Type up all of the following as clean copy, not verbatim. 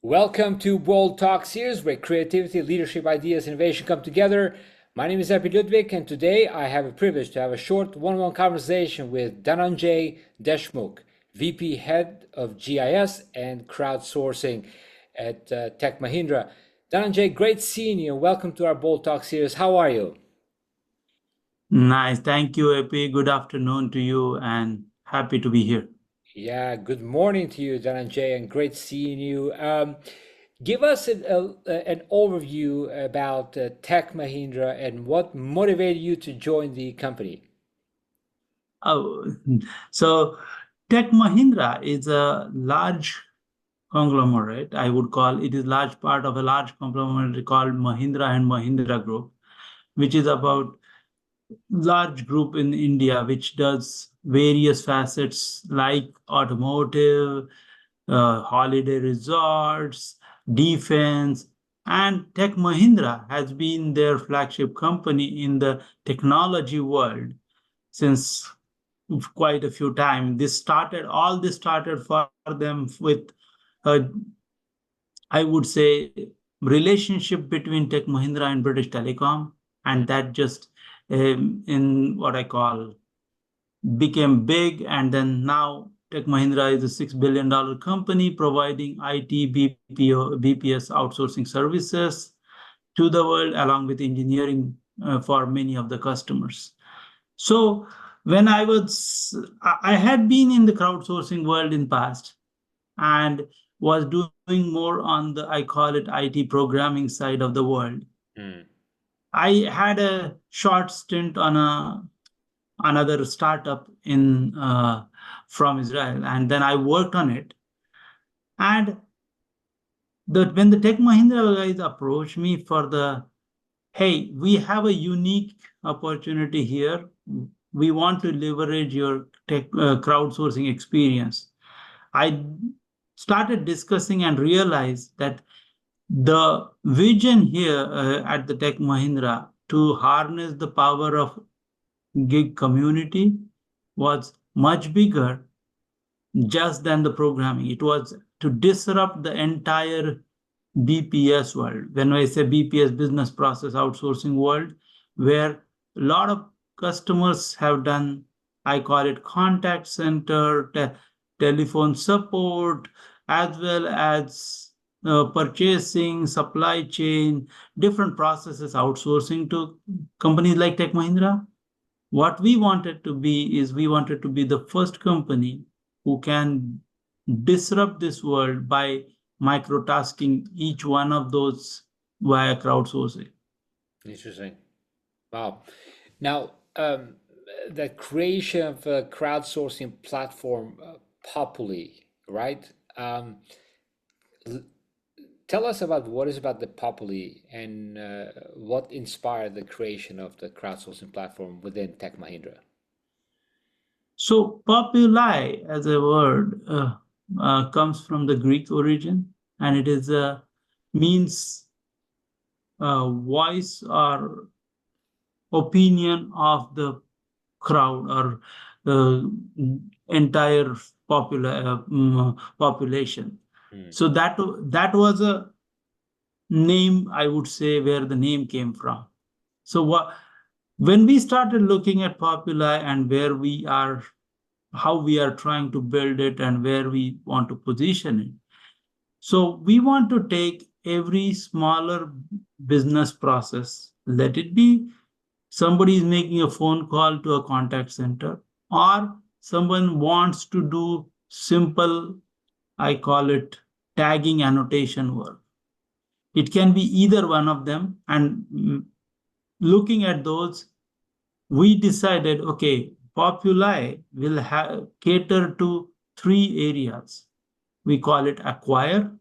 Welcome to Bold Talk series, where creativity, leadership, ideas, innovation come together. My name is Ludvik, and today I have a privilege to have a short one-on-one conversation with Dhananjay Deshmukh, VP Head of GIS and Crowdsourcing at Tech Mahindra. Dhananjay, great seeing you. Welcome to our Bold Talk series. How are you? Nice. Thank you, AP. Good afternoon to you and happy to be here. Yeah, good morning to you, Dhananjay, and great seeing you. Give us an overview about Tech Mahindra and what motivated you to join the company. Oh, so Tech Mahindra is a large conglomerate. I would call it is large part of a large conglomerate called Mahindra and Mahindra Group, which is about large group in India, which does various facets like automotive, holiday resorts, defense, and Tech Mahindra has been their flagship company in the technology world since quite a few times. All this started for them with, I would say, relationship between Tech Mahindra and British Telecom, and that just in what I call became big, and then now Tech Mahindra is a $6 billion company providing IT, BPS outsourcing services to the world, along with engineering for many of the customers. So when I had been in the crowdsourcing world in past and was doing more on the, I call it IT programming side of the world. I had a short stint on another startup in from Israel, and then I worked on it. And when the Tech Mahindra guys approached me for hey, we have a unique opportunity here. We want to leverage your crowdsourcing experience. I started discussing and realized that the vision here at the Tech Mahindra to harness the power of gig community was much bigger just than the programming. It was to disrupt the entire BPS world. When I say BPS, business process outsourcing world, where a lot of customers have done, I call it contact center, telephone support, as well as purchasing, supply chain, different processes outsourcing to companies like Tech Mahindra. What we wanted to be is we wanted to be the first company who can disrupt this world by microtasking each one of those via crowdsourcing. Interesting. Wow. Now, the creation of a crowdsourcing platform, Populi, right? Tell us about what is about the Populi and what inspired the creation of the crowdsourcing platform within Tech Mahindra. So populi as a word comes from the Greek origin, and it is means voice or opinion of the crowd or entire population. So that was a name, I would say, where the name came from. So when we started looking at Populi and where we are, how we are trying to build it and where we want to position it. So we want to take every smaller business process, let it be somebody is making a phone call to a contact center, or someone wants to do simple, I call it tagging annotation work. It can be either one of them. And looking at those, we decided, okay, Populi will cater to 3 areas. We call it acquire,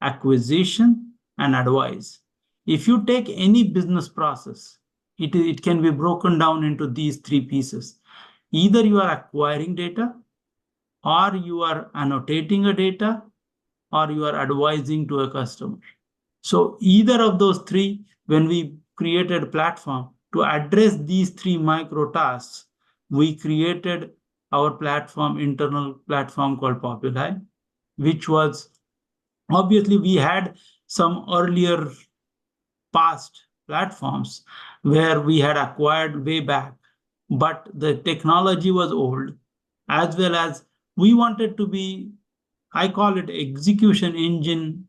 acquisition, and advise. If you take any business process, it can be broken down into these 3 pieces. Either you are acquiring data, or you are annotating a data, or you are advising to a customer. So either of those 3, when we created a platform to address these 3 micro tasks, we created our platform, internal platform called Populi, which was Obviously, we had some earlier past platforms where we had acquired way back, but the technology was old, as well as we wanted to be, I call it execution engine,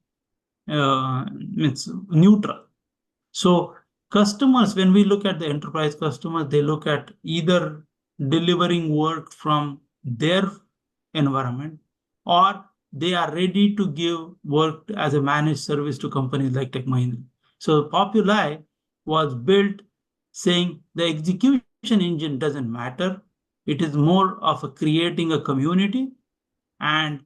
means neutral. So customers, when we look at the enterprise customers, they look at either delivering work from their environment, or they are ready to give work as a managed service to companies like Tech Mahindra. So Populi was built saying the execution engine doesn't matter. It is more of a creating a community and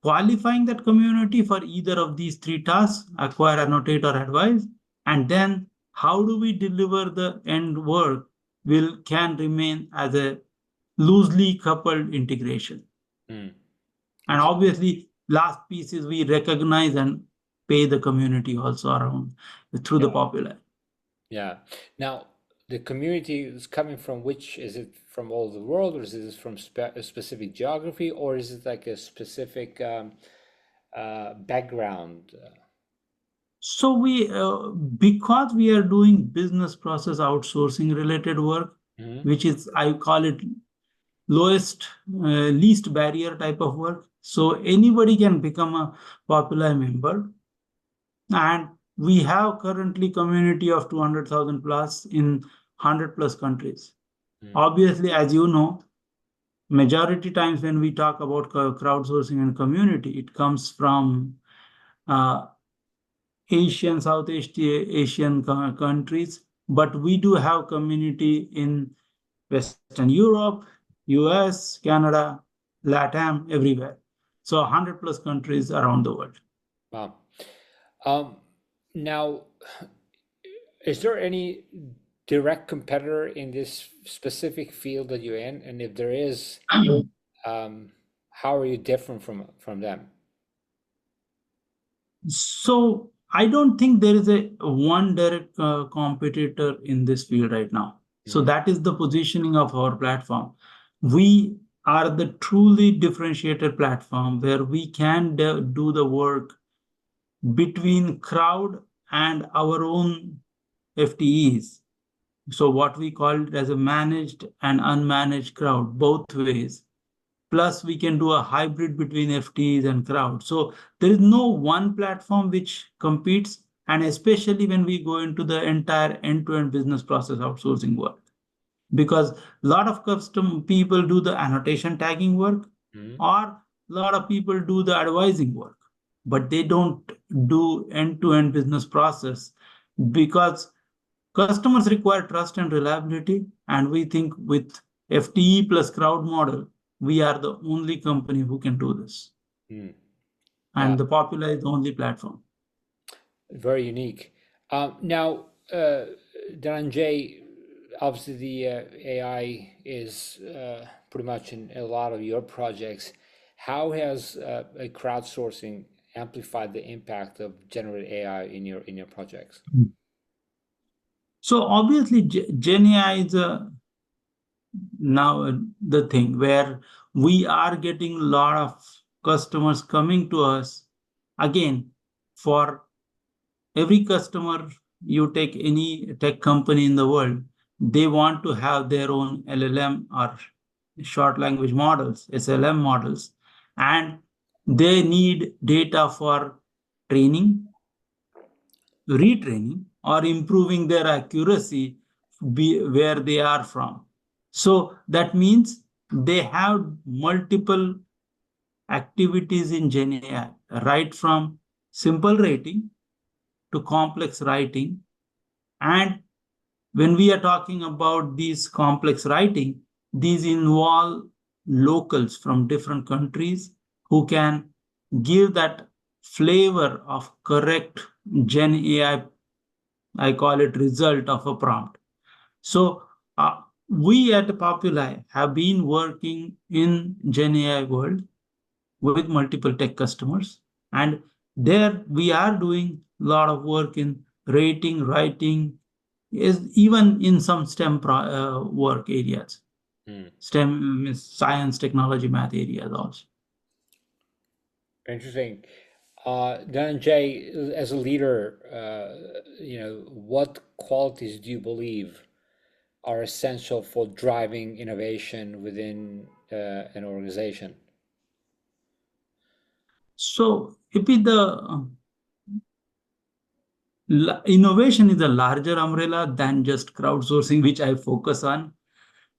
qualifying that community for either of these three tasks: acquire, annotate, or advise. And then how do we deliver the end work will can remain as a loosely coupled integration. Mm. And obviously, last piece is we recognize and pay the community also around through the Populi. Yeah. Now, the community is coming from which? Is it from all over the world, or is it from a specific geography, or is it like a specific background? So we, because we are doing business process outsourcing related work, which is, I call it least barrier type of work. So anybody can become a Populi member. And we have currently community of 200,000 plus in 100 plus countries. Obviously, as you know, majority times when we talk about crowdsourcing and community, it comes from Asian, Southeast Asian countries, but we do have community in Western Europe, US, Canada, LATAM, everywhere. So 100 plus countries around the world. Wow. Now, is there any direct competitor in this specific field that you're in? And if there is, how are you different from them? So I don't think there is a one direct competitor in this field right now. So that is the positioning of our platform. We are the truly differentiated platform where we can do the work between crowd and our own FTEs. So what we call it as a managed and unmanaged crowd, both ways. Plus, we can do a hybrid between FTEs and crowd. So there is no one platform which competes, and especially when we go into the entire end-to-end business process outsourcing work. Because a lot of custom people do the annotation tagging work, or a lot of people do the advising work, but they don't do end-to-end business process because customers require trust and reliability. And we think with FTE plus crowd model, we are the only company who can do this. And the Populi is the only platform. Very unique. Now, Dhananjay, obviously the AI is pretty much in a lot of your projects. How has a crowdsourcing amplified the impact of generative AI in your projects? So obviously, Gen AI is now the thing where we are getting a lot of customers coming to us. Again, for every customer, you take any tech company in the world, they want to have their own LLM or short language models, SLM models, and they need data for training, retraining, or improving their accuracy where they are from. So that means they have multiple activities in Gen AI, right from simple rating to complex writing. And when we are talking about these complex writing, these involve locals from different countries who can give that flavor of correct Gen AI, I call it result of a prompt. So we at Populi have been working in Gen AI world with multiple tech customers. And there we are doing a lot of work in rating, writing, is even in some STEM work areas. STEM means science, technology, math areas also. Interesting. Dhananjay, as a leader, what qualities do you believe are essential for driving innovation within an organization? So, Ipi, innovation is a larger umbrella than just crowdsourcing, which I focus on.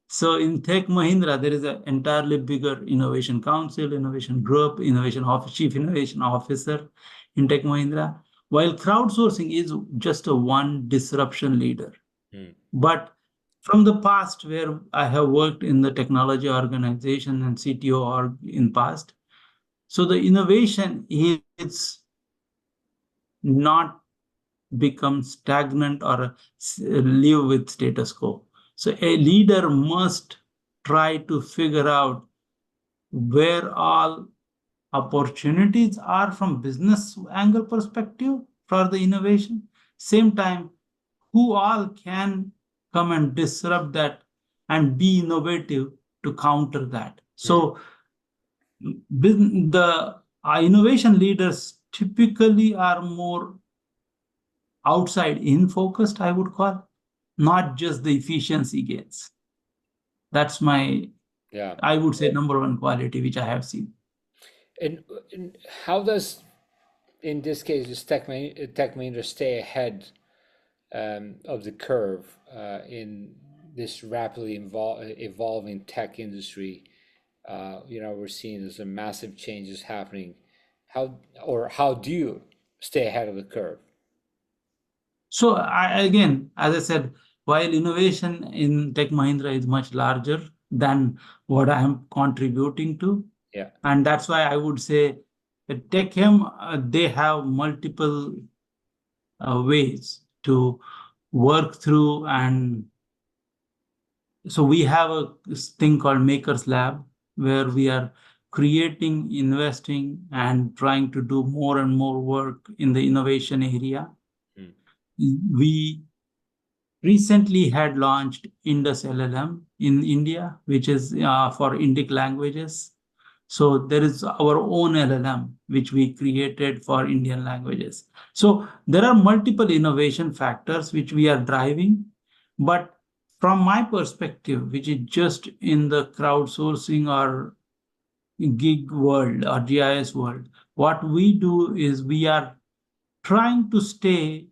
So in Tech Mahindra, there is an entirely bigger innovation council, innovation group, chief innovation officer in Tech Mahindra, while crowdsourcing is just a one disruption leader. But from the past, where I have worked in the technology organization and CTO org in past, so the innovation is not become stagnant or live with status quo. So a leader must try to figure out where all opportunities are from business angle perspective for the innovation. Same time, who all can come and disrupt that and be innovative to counter that. So the innovation leaders typically are more outside in focused, I would call, not just the efficiency gains. That's my, I would say, number one quality which I have seen. And how does, in this case, does Tech Mahindra stay ahead of the curve in this rapidly evolving tech industry? We're seeing there's some massive changes happening. How do you stay ahead of the curve? So again, as I said, while innovation in Tech Mahindra is much larger than what I am contributing to, and that's why I would say TechM, they have multiple ways to work through. And so we have a thing called Makers Lab, where we are creating, investing, and trying to do more and more work in the innovation area. We recently had launched Indus LLM in India, which is for Indic languages. So there is our own LLM, which we created for Indian languages. So there are multiple innovation factors which we are driving. But from my perspective, which is just in the crowdsourcing or gig world or GIS world, what we do is we are trying to stay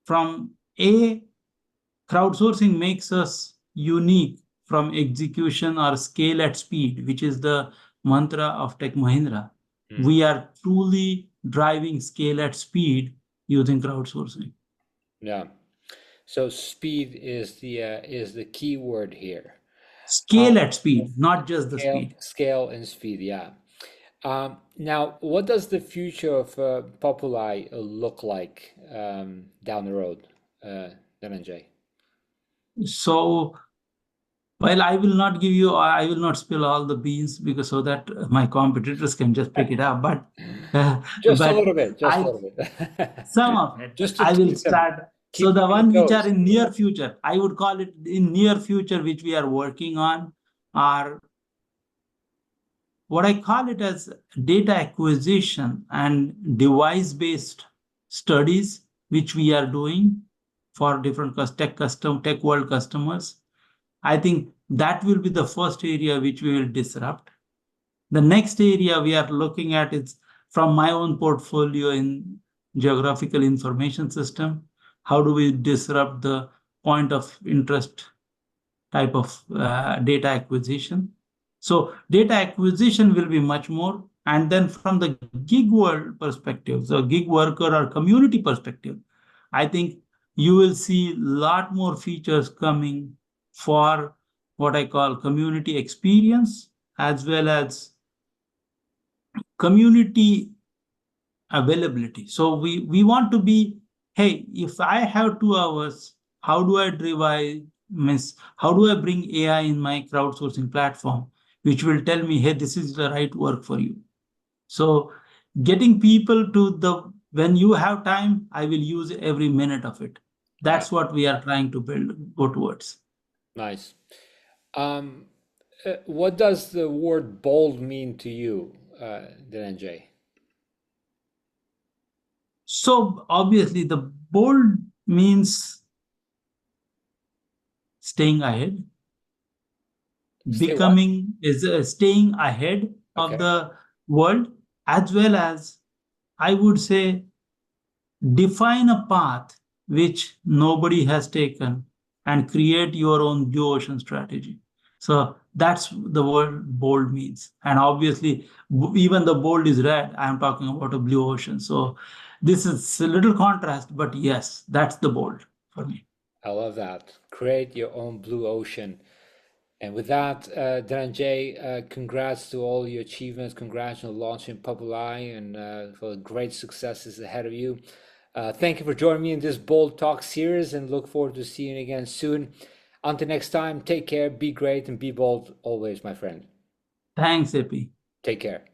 from crowdsourcing makes us unique from execution or scale at speed, which is the mantra of Tech Mahindra. We are truly driving scale at speed using crowdsourcing. Yeah. So speed is the key word here. Scale at speed, not just the speed. Scale and speed, yeah. Now, what does the future of Populi look like down the road, Dhananjay? So, while I will not spill all the beans because so that my competitors can just pick it up, but just a little bit, some of it. Just to I will tease them. start. So the one which are in near future, I would call it in near future, which we are working on, are what I call it as data acquisition and device-based studies, which we are doing for different tech world customers. I think that will be the first area which we will disrupt. The next area we are looking at is from my own portfolio in geographical information system. How do we disrupt the point of interest type of data acquisition? So data acquisition will be much more. And then from the gig world perspective, so gig worker or community perspective, I think you will see a lot more features coming for what I call community experience, as well as community availability. So we want to be, hey, if I have 2 hours, how do I how do I bring AI in my crowdsourcing platform, which will tell me, hey, this is the right work for you. So getting people to when you have time, I will use every minute of it. That's what we are trying to go towards. Nice. What does the word bold mean to you, Dhananjay? So obviously the bold means staying ahead. Stay what? Becoming is staying ahead of Okay. the world, as well as I would say define a path which nobody has taken and create your own blue ocean strategy. So that's the word bold means. And obviously, even the bold is red. I'm talking about a blue ocean. So this is a little contrast, but yes, that's the bold for me. I love that. Create your own blue ocean. And with that, Dhananjay, congrats to all your achievements. Congrats on launching Populi and for the great successes ahead of you. Thank you for joining me in this Bold Talk series and look forward to seeing you again soon. Until next time, take care, be great, and be bold always, my friend. Thanks, AP. Take care.